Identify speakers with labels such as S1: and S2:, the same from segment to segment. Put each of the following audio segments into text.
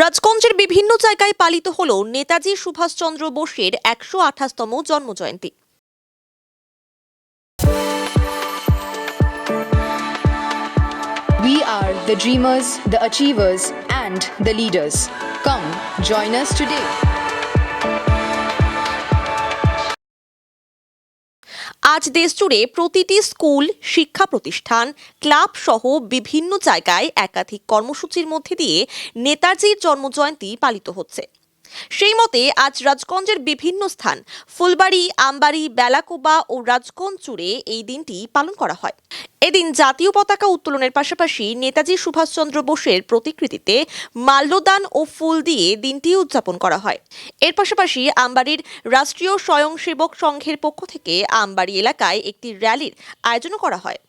S1: রাজগঞ্জের বিভিন্ন জায়গায় পালিত হলো নেতাজি সুভাষচন্দ্র বোসের ১২৮তম জন্মজয়ন্তী।
S2: We are the dreamers, the achievers, and the leaders. Come, join us today.
S1: আজ দেশজুড়ে প্রতিটি স্কুল, শিক্ষা প্রতিষ্ঠান, ক্লাব সহ বিভিন্ন জায়গায় একাধিক কর্মসূচির মধ্যে দিয়ে নেতাজির জন্মজয়ন্তী পালিত হচ্ছে। সেই মতে আজ রাজগঞ্জের বিভিন্ন স্থান ফুলবাড়ি, আমবাড়ি, বেলাকোবা ও রাজগঞ্জ জুড়ে এই দিনটি পালন করা হয়। এদিন জাতীয় পতাকা উত্তোলনের পাশাপাশি নেতাজি সুভাষচন্দ্র বোসের প্রতিকৃতিতে মাল্যদান ও ফুল দিয়ে দিনটি উদযাপন করা হয়। এর পাশাপাশি আমবাড়ির রাষ্ট্রীয় স্বয়ংসেবক সংঘের পক্ষ থেকে আমবাড়ি এলাকায় একটি র্যালির আয়োজন করা হয়।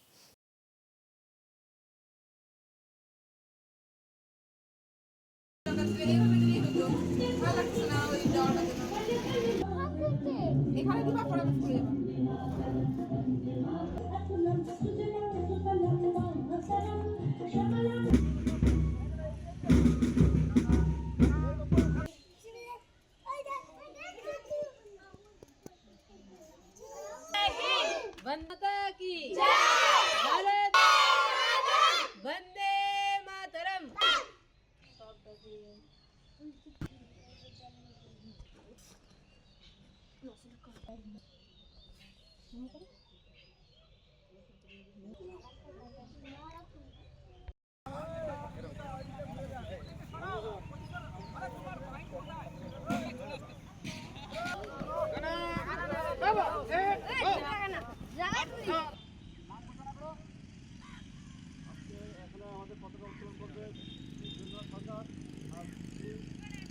S3: वंदना की जय, भारत वंदे मातरम।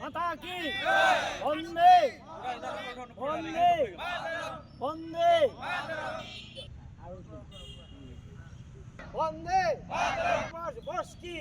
S4: মাতা কি বন্দে বন্দে বন্দে বন্দে বস কি